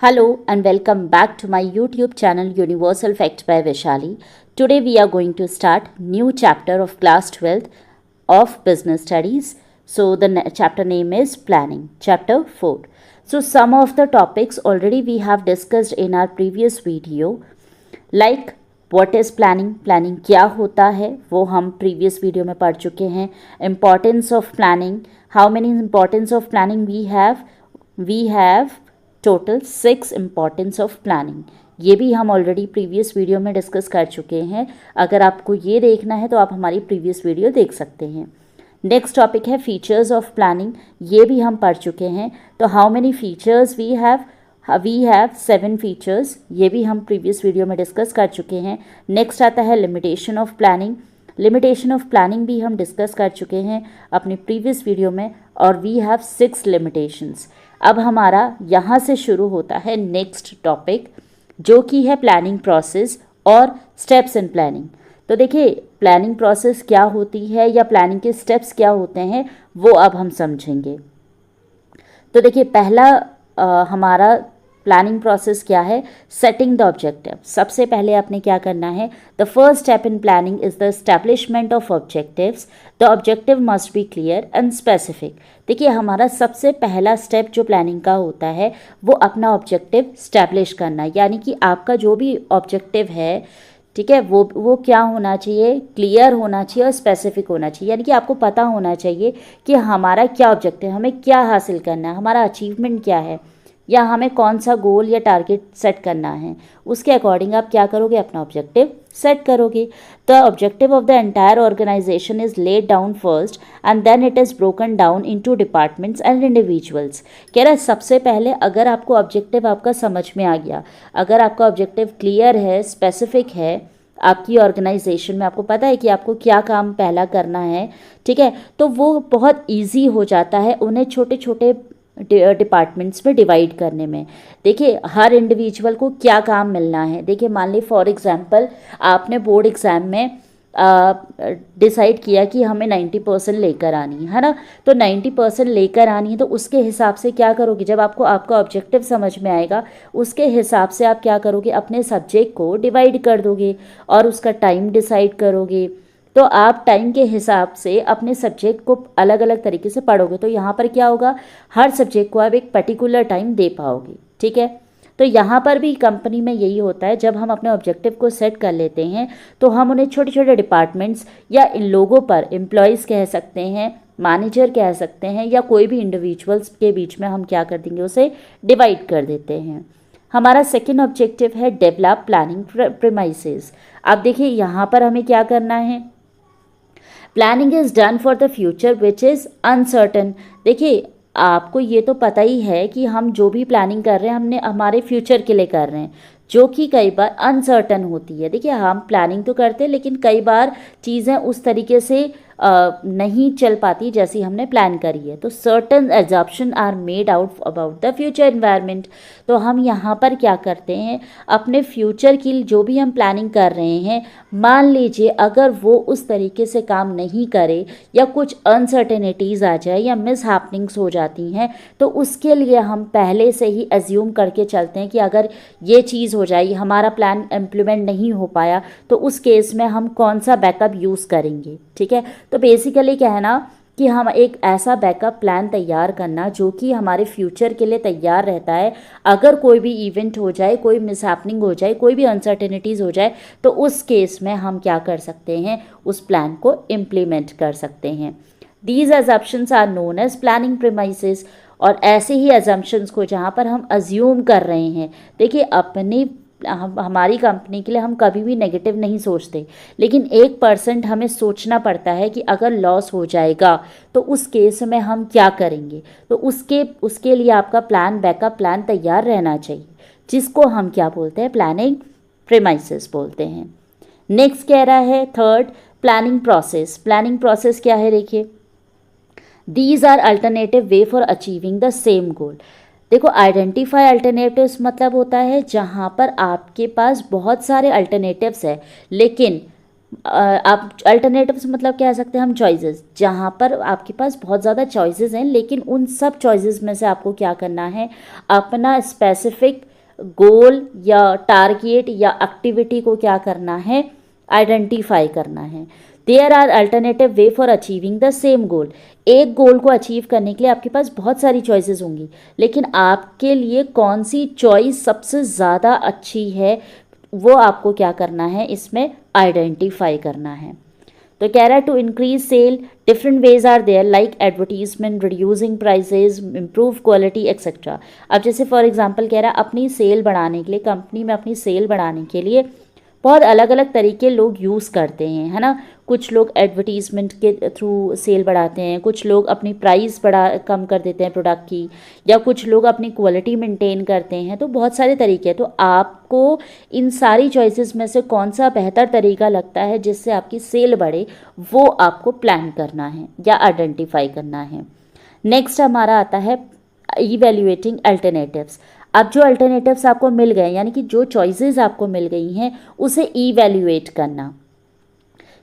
Hello and welcome back to my YouTube channel Universal Fact by Vaishali. Today we are going to start new chapter of class 12th of business studies. So the chapter name is planning, chapter 4. So some of the topics already we have discussed in our previous video, like what is planning क्या होता है वो हम previous video में पढ़ चुके हैं. Importance of planning, how many importance of planning we have total 6 importance of planning. ये भी हम ऑलरेडी प्रीवियस वीडियो में डिस्कस कर चुके हैं. अगर आपको ये देखना है तो आप हमारी प्रीवियस वीडियो देख सकते हैं. नेक्स्ट टॉपिक है फीचर्स ऑफ प्लानिंग. ये भी हम पढ़ चुके हैं. तो how many features we have 7 features. ये भी हम प्रीवियस वीडियो में डिस्कस कर चुके हैं. नेक्स्ट आता है limitation of planning. Limitation of planning भी हम डिस्कस कर चुके हैं अपनी प्रीवियस वीडियो में, और वी हैव 6 लिमिटेशंस. अब हमारा यहाँ से शुरू होता है नेक्स्ट टॉपिक, जो कि है प्लानिंग प्रोसेस और स्टेप्स इन प्लानिंग. तो देखिए प्लानिंग प्रोसेस क्या होती है या प्लानिंग के स्टेप्स क्या होते हैं वो अब हम समझेंगे. तो देखिए पहला हमारा प्लानिंग प्रोसेस क्या है, सेटिंग द ऑब्जेक्टिव. सबसे पहले आपने क्या करना है, the first step in planning is the establishment of objectives. The objective must be clear and specific. देखिए हमारा सबसे पहला स्टेप जो प्लानिंग का होता है वो अपना ऑब्जेक्टिव स्टैब्लिश करना, यानी कि आपका जो भी ऑब्जेक्टिव है, ठीक है, वो क्या होना चाहिए, क्लियर होना चाहिए और स्पेसिफिक होना चाहिए. यानी कि आपको पता होना चाहिए कि हमारा क्या ऑब्जेक्टिव, हमें क्या हासिल करना है, हमारा अचीवमेंट क्या है, या हमें कौन सा गोल या टारगेट सेट करना है. उसके अकॉर्डिंग आप क्या करोगे, अपना ऑब्जेक्टिव सेट करोगे. The objective of the entire organisation is laid down first and then it is broken down into departments and individuals. कह रहा है सबसे पहले अगर आपको ऑब्जेक्टिव आपका समझ में आ गया, अगर आपका ऑब्जेक्टिव क्लियर है, स्पेसिफिक है, आपकी ऑर्गेनाइजेशन में आपको पता है कि आपको क्या काम पहला करना है, ठीक है, तो वो बहुत ईजी हो जाता है उन्हें छोटे छोटे डिपार्टमेंट्स में डिवाइड करने में. देखिए हर इंडिविजुअल को क्या काम मिलना है. देखिए मान ली फॉर एग्जांपल आपने बोर्ड एग्ज़ाम में डिसाइड किया कि हमें 90% लेकर आनी है ना. तो 90% लेकर आनी है तो उसके हिसाब से क्या करोगे, जब आपको आपका ऑब्जेक्टिव समझ में आएगा उसके हिसाब से आप क्या करोगे, अपने सब्जेक्ट को डिवाइड कर दोगे और उसका टाइम डिसाइड करोगे. तो आप टाइम के हिसाब से अपने सब्जेक्ट को अलग अलग तरीके से पढ़ोगे. तो यहाँ पर क्या होगा, हर सब्जेक्ट को आप एक पर्टिकुलर टाइम दे पाओगे. ठीक है, तो यहाँ पर भी कंपनी में यही होता है. जब हम अपने ऑब्जेक्टिव को सेट कर लेते हैं तो हम उन्हें छोटे छोटे डिपार्टमेंट्स या इन लोगों पर, एम्प्लॉयज़ कह सकते हैं, मैनेजर कह सकते हैं, या कोई भी इंडिविजुअल्स के बीच में हम क्या कर देंगे, उसे डिवाइड कर देते हैं. हमारा सेकेंड ऑब्जेक्टिव है डेवलप प्लानिंग प्रीमाइसेस. अब देखिए यहाँ पर हमें क्या करना है, planning is done for the future which is uncertain. देखिए आपको ये तो पता ही है कि हम जो भी प्लानिंग कर रहे हैं हमने हमारे फ्यूचर के लिए कर रहे हैं, जो कि कई बार अनसर्टन होती है. देखिए हम प्लानिंग तो करते हैं लेकिन कई बार चीज़ें उस तरीके से नहीं चल पाती जैसी हमने प्लान करी है. तो certain assumption are made out about the future environment. तो हम यहाँ पर क्या करते हैं, अपने फ्यूचर की जो भी हम प्लानिंग कर रहे हैं, मान लीजिए अगर वो उस तरीके से काम नहीं करे या कुछ अनसर्टेनिटीज़ आ जाए या मिस हैपनिंग्स हो जाती हैं, तो उसके लिए हम पहले से ही एज्यूम करके चलते हैं कि अगर ये चीज़ हो जाए, हमारा प्लान इम्प्लीमेंट नहीं हो पाया, तो उस केस में हम कौन सा बैकअप यूज़ करेंगे. ठीक है, तो बेसिकली क्या है ना कि हम एक ऐसा बैकअप प्लान तैयार करना जो कि हमारे फ्यूचर के लिए तैयार रहता है. अगर कोई भी इवेंट हो जाए, कोई मिसहैपनिंग हो जाए, कोई भी अनसर्टेनिटीज़ हो जाए, तो उस केस में हम क्या कर सकते हैं, उस प्लान को इम्प्लीमेंट कर सकते हैं. These assumptions are known as planning premises. और ऐसे ही अजम्पशंस को जहाँ पर हम अज्यूम कर रहे हैं, देखिए अपनी हमारी कंपनी के लिए हम कभी भी नेगेटिव नहीं सोचते, लेकिन 1% हमें सोचना पड़ता है कि अगर लॉस हो जाएगा तो उस केस में हम क्या करेंगे. तो उसके लिए आपका प्लान, बैकअप प्लान तैयार रहना चाहिए, जिसको हम क्या बोलते हैं, प्लानिंग प्रीमाइसेस बोलते हैं. नेक्स्ट कह रहा है third, planning process. Planning process क्या है, देखिए these are alternative way for achieving the same goal. देखो आइडेंटिफाई अल्टरनेटिव्स मतलब होता है जहाँ पर आपके पास बहुत सारे अल्टरनेटिव्स है, लेकिन आप अल्टरनेटिव्स मतलब क्या कह सकते हैं हम, चॉइसेस, जहाँ पर आपके पास बहुत ज़्यादा चॉइसेस हैं, लेकिन उन सब चॉइसेस में से आपको क्या करना है, अपना स्पेसिफिक गोल या टारगेट या एक्टिविटी को क्या करना है, आइडेंटिफाई करना है। There are alternative way for achieving the same goal. एक गोल को अचीव करने के लिए आपके पास बहुत सारी चॉइसेस होंगी, लेकिन आपके लिए कौन सी चॉइस सबसे ज़्यादा अच्छी है वो आपको क्या करना है, इसमें आइडेंटिफाई करना है। तो कह रहा है to increase sale different ways are there like advertisement, reducing prices, improve quality etcetera. अब जैसे फॉर एग्जांपल कह रहा है अपनी सेल बढ़ाने के लिए, कंपनी में अपनी सेल बढ़ाने के लिए बहुत अलग अलग तरीके लोग यूज़ करते हैं, है ना। कुछ लोग एडवर्टीजमेंट के थ्रू सेल बढ़ाते हैं, कुछ लोग अपनी प्राइस कम कर देते हैं प्रोडक्ट की, या कुछ लोग अपनी क्वालिटी मेंटेन करते हैं। तो बहुत सारे तरीके हैं। तो आपको इन सारी चॉइसेस में से कौन सा बेहतर तरीका लगता है जिससे आपकी सेल बढ़े, वो आपको प्लान करना है या आइडेंटिफाई करना है। नेक्स्ट हमारा आता है इवेल्युएटिंग अल्टरनेटिव्स। अब जो अल्टरनेटिव्स आपको मिल गए, यानी कि जो चॉइसेस आपको मिल गई हैं, उसे इवेल्युएट करना।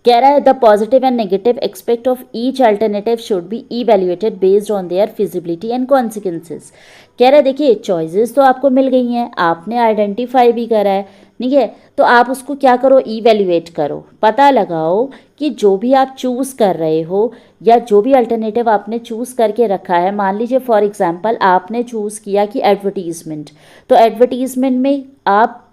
कह रहा है the positive and negative expect of each alternative should be evaluated based on their feasibility and consequences. कह रहा है देखिए चॉइसेस तो आपको मिल गई हैं, आपने आइडेंटिफाई भी करा है, ठीक है। तो आप उसको क्या करो, इवेल्युएट करो, पता लगाओ कि जो भी आप चूज़ कर रहे हो या जो भी अल्टरनेटिव आपने चूज़ करके रखा है। मान लीजिए फॉर एग्जांपल आपने चूज़ किया कि एडवर्टीज़मेंट, तो एडवर्टीज़मेंट में आप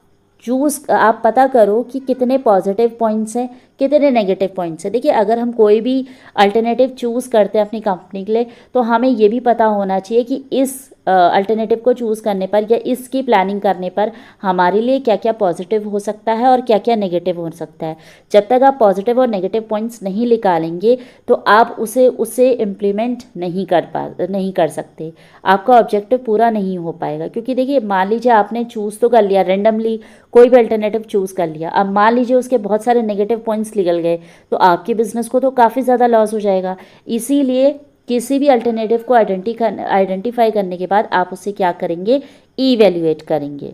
पता करो कि कितने पॉजिटिव पॉइंट्स हैं, कितने नेगेटिव पॉइंट्स हैं। देखिए अगर हम कोई भी अल्टरनेटिव चूज़ करते हैं अपनी कंपनी के लिए, तो हमें ये भी पता होना चाहिए कि इस अल्टरनेटिव को चूज़ करने पर या इसकी प्लानिंग करने पर हमारे लिए क्या क्या पॉजिटिव हो सकता है और क्या क्या नेगेटिव हो सकता है। जब तक आप पॉजिटिव और नेगेटिव पॉइंट्स नहीं निकालेंगे तो आप उसे इम्प्लीमेंट नहीं कर सकते, आपका ऑब्जेक्टिव पूरा नहीं हो पाएगा। क्योंकि देखिए मान लीजिए आपने चूज़ तो कर लिया, रेंडमली कोई भी अल्टरनेटिव चूज़ कर लिया, अब मान लीजिए उसके बहुत सारे नेगेटिव पॉइंट्स निकल गए, तो आपके बिजनेस को तो काफ़ी ज़्यादा लॉस हो जाएगा। इसीलिए किसी भी अल्टरनेटिव को आइडेंटिफाई करने के बाद आप उसे क्या करेंगे, इवेल्युएट करेंगे।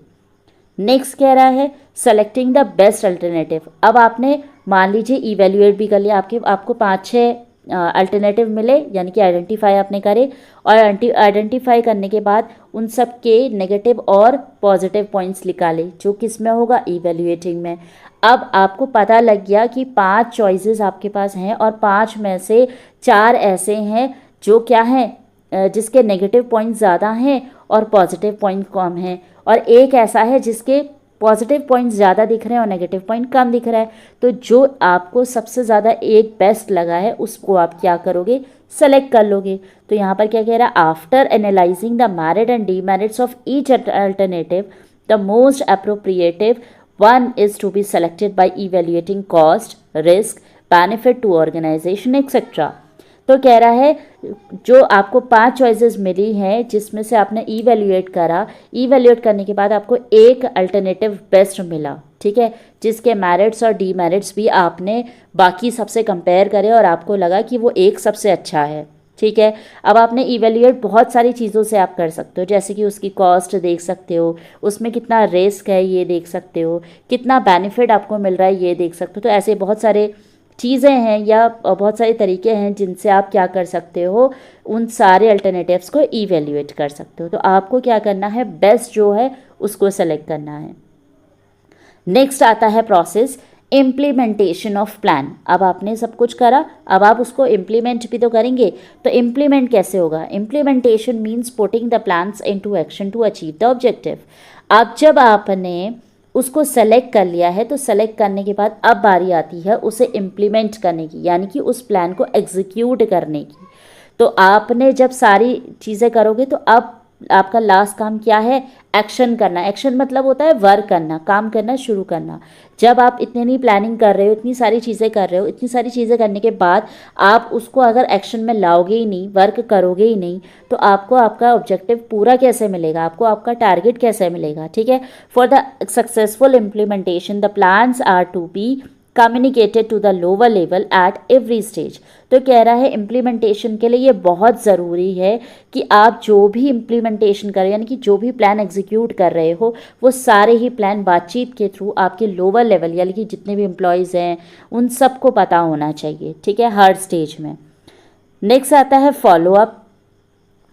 नेक्स्ट कह रहा है सेलेक्टिंग द बेस्ट अल्टरनेटिव। अब आपने मान लीजिए इवेल्युएट भी कर लिया, आपको 5-6 अल्टरनेटिव मिले, यानी कि आइडेंटिफाई आपने करे, और आइडेंटिफाई करने के बाद उन सब के नेगेटिव और पॉजिटिव पॉइंट्स निकाले, जो किस में होगा, इवेल्युएटिंग में। अब आपको पता लग गया कि 5 चॉइसेस आपके पास हैं और 5 में से 4 ऐसे हैं जो क्या हैं, जिसके नेगेटिव पॉइंट ज़्यादा हैं और पॉजिटिव पॉइंट कम हैं, और एक ऐसा है जिसके पॉजिटिव पॉइंट ज़्यादा दिख रहे हैं और नेगेटिव पॉइंट कम दिख रहा है। तो जो आपको सबसे ज़्यादा एक बेस्ट लगा है उसको आप क्या करोगे, सेलेक्ट कर लोगे। तो यहाँ पर क्या कह रहा है, after analysing the merit and demerits of each alternative the most appropriative one is to be selected by evaluating cost, risk, benefit to organisation etcetera. तो कह रहा है जो आपको 5 चॉइसेस मिली हैं जिसमें से आपने इवेल्युएट करा, इवेल्युएट करने के बाद आपको एक अल्टरनेटिव बेस्ट मिला, ठीक है, जिसके मेरिट्स और डीमेरिट्स भी आपने बाकी सबसे कंपेयर करे और आपको लगा कि वो एक सबसे अच्छा है, ठीक है। अब आपने इवेल्युएट बहुत सारी चीज़ों से आप कर सकते हो, जैसे कि उसकी कॉस्ट देख सकते हो, उसमें कितना रिस्क है ये देख सकते हो, कितना बेनिफिट आपको मिल रहा है ये देख सकते हो। तो ऐसे बहुत सारे चीज़ें हैं या बहुत सारे तरीके हैं जिनसे आप क्या कर सकते हो, उन सारे अल्टरनेटिव्स को इवेल्युएट कर सकते हो। तो आपको क्या करना है, बेस्ट जो है उसको सेलेक्ट करना है। नेक्स्ट आता है प्रोसेस इम्प्लीमेंटेशन ऑफ प्लान। अब आपने सब कुछ करा, अब आप उसको इम्प्लीमेंट भी तो करेंगे। तो इम्प्लीमेंट कैसे होगा, implementation means putting the plans into action to achieve the objective. अब जब आपने उसको सेलेक्ट कर लिया है तो सेलेक्ट करने के बाद अब बारी आती है उसे इम्प्लीमेंट करने की, यानी कि उस प्लान को एग्जीक्यूट करने की। तो आपने जब सारी चीज़ें करोगे तो अब आपका लास्ट काम क्या है, एक्शन करना। एक्शन मतलब होता है वर्क करना, काम करना शुरू करना। जब आप इतनी प्लानिंग कर रहे हो, इतनी सारी चीज़ें कर रहे हो, इतनी सारी चीज़ें करने के बाद आप उसको अगर एक्शन में लाओगे ही नहीं, वर्क करोगे ही नहीं, तो आपको आपका ऑब्जेक्टिव पूरा कैसे मिलेगा, आपको आपका टारगेट कैसे मिलेगा, ठीक है। For the successful implementation the plans are to be communicated to the lower level at every stage। तो कह रहा है इम्प्लीमेंटेशन के लिए ये बहुत ज़रूरी है कि आप जो भी इम्प्लीमेंटेशन कर रहे हो, यानी कि जो भी प्लान एग्जीक्यूट कर रहे हो, वो सारे ही प्लान बातचीत के थ्रू आपके लोअर लेवल यानी कि जितने भी एम्प्लॉयज़ हैं उन सबको पता होना चाहिए, ठीक है, हर स्टेज में। नेक्स्ट आता है फॉलोअप।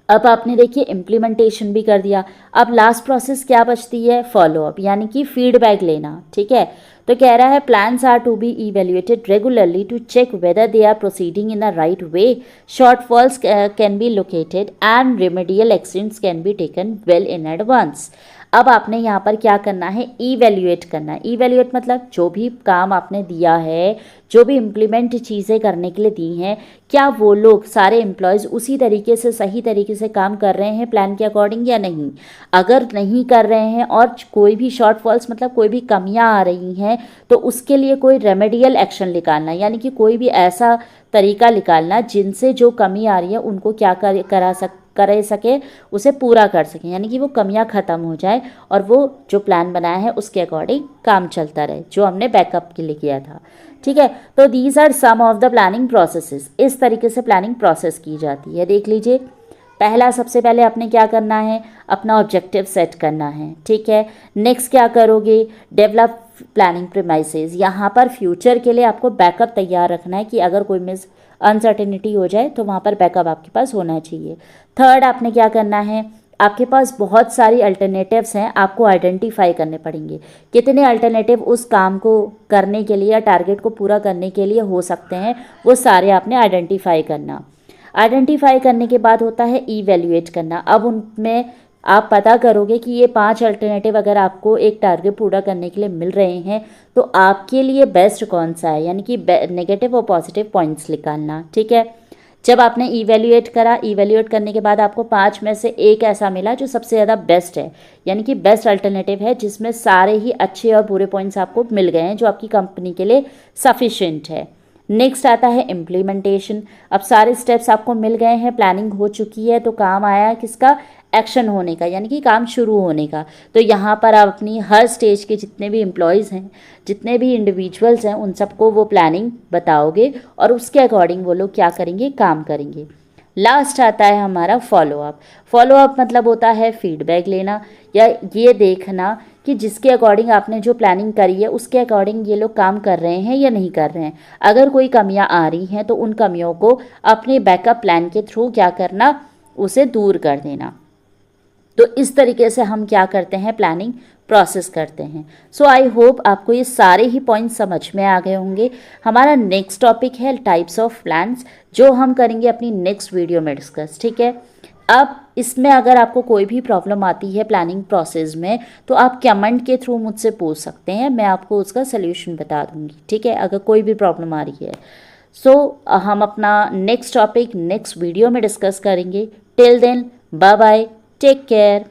अब आपने देखिए इम्प्लीमेंटेशन भी कर दिया, अब लास्ट प्रोसेस क्या बचती है, फॉलोअप, यानी कि फीडबैक लेना, ठीक है। तो कह रहा है plans are to be evaluated regularly to check whether they are proceeding in the right way, shortfalls can be located and remedial actions can be taken well in advance. अब आपने यहाँ पर क्या करना है, इवेल्युएट करना है। इवेल्युएट मतलब जो भी काम आपने दिया है, जो भी इम्प्लीमेंट चीज़ें करने के लिए दी हैं, क्या वो लोग सारे एम्प्लॉयज़ उसी तरीके से सही तरीके से काम कर रहे हैं प्लान के अकॉर्डिंग या नहीं। अगर नहीं कर रहे हैं और कोई भी शॉर्टफॉल्स मतलब कोई भी कमियां आ रही हैं, तो उसके लिए कोई रेमेडियल एक्शन निकालना, यानी कि कोई भी ऐसा तरीका निकालना जिनसे जो कमी आ रही है उनको क्या कर सके, उसे पूरा कर सकें, यानी कि वो कमियां ख़त्म हो जाए और वो जो प्लान बनाया है उसके अकॉर्डिंग काम चलता रहे, जो हमने बैकअप के लिए किया था, ठीक है। तो these are some of the planning processes. इस तरीके से प्लानिंग प्रोसेस की जाती है। देख लीजिए, पहला सबसे पहले आपने क्या करना है, अपना ऑब्जेक्टिव सेट करना है, ठीक है। नेक्स्ट क्या करोगे, डेवलप प्लानिंग प्रीमाइसेस। यहाँ पर फ्यूचर के लिए आपको बैकअप तैयार रखना है कि अगर कोई अनसर्टेनिटी हो जाए तो वहाँ पर बैकअप आपके पास होना चाहिए। थर्ड आपने क्या करना है, आपके पास बहुत सारी अल्टरनेटिव्स हैं, आपको आइडेंटिफाई करने पड़ेंगे। कितने अल्टरनेटिव उस काम को करने के लिए या टारगेट को पूरा करने के लिए हो सकते हैं, वो सारे आपने आइडेंटिफाई करना। आइडेंटिफाई करने के बाद होता है इवेल्युएट करना। अब उनमें आप पता करोगे कि ये 5 अल्टरनेटिव अगर आपको एक टारगेट पूरा करने के लिए मिल रहे हैं तो आपके लिए बेस्ट कौन सा है, यानी कि नेगेटिव और पॉजिटिव पॉइंट्स निकालना, ठीक है। जब आपने इवेल्युएट करा, इवेल्युएट करने के बाद आपको 5 में से एक ऐसा मिला जो सबसे ज़्यादा बेस्ट है, यानी कि बेस्ट अल्टरनेटिव है जिसमें सारे ही अच्छे और बुरे पॉइंट्स आपको मिल गए हैं, जो आपकी कंपनी के लिए सफिशिएंट है। नेक्स्ट आता है इम्प्लीमेंटेशन। अब सारे स्टेप्स आपको मिल गए हैं, प्लानिंग हो चुकी है, तो काम आया किसका, एक्शन होने का, यानी कि काम शुरू होने का। तो यहाँ पर आप अपनी हर स्टेज के जितने भी एम्प्लॉयज़ हैं, जितने भी इंडिविजुअल्स हैं, उन सबको वो प्लानिंग बताओगे और उसके अकॉर्डिंग वो लोग क्या करेंगे, काम करेंगे। लास्ट आता है हमारा फॉलोअप। फॉलोअप मतलब होता है फीडबैक लेना या ये देखना कि जिसके अकॉर्डिंग आपने जो प्लानिंग करी है उसके अकॉर्डिंग ये लोग काम कर रहे हैं या नहीं कर रहे हैं। अगर कोई कमियां आ रही हैं तो उन कमियों को अपने बैकअप प्लान के थ्रू क्या करना, उसे दूर कर देना। तो इस तरीके से हम क्या करते हैं, प्लानिंग प्रोसेस करते हैं। सो आई होप आपको ये सारे ही पॉइंट्स समझ में आ गए होंगे। हमारा नेक्स्ट टॉपिक है टाइप्स ऑफ प्लान्स, जो हम करेंगे अपनी नेक्स्ट वीडियो में डिस्कस, ठीक है। अब इसमें अगर आपको कोई भी प्रॉब्लम आती है प्लानिंग प्रोसेस में तो आप कमेंट के थ्रू मुझसे पूछ सकते हैं, मैं आपको उसका सल्यूशन बता दूंगी, ठीक है, अगर कोई भी प्रॉब्लम आ रही है। सो हम अपना नेक्स्ट टॉपिक नेक्स्ट वीडियो में डिस्कस करेंगे। Till then bye bye, take care.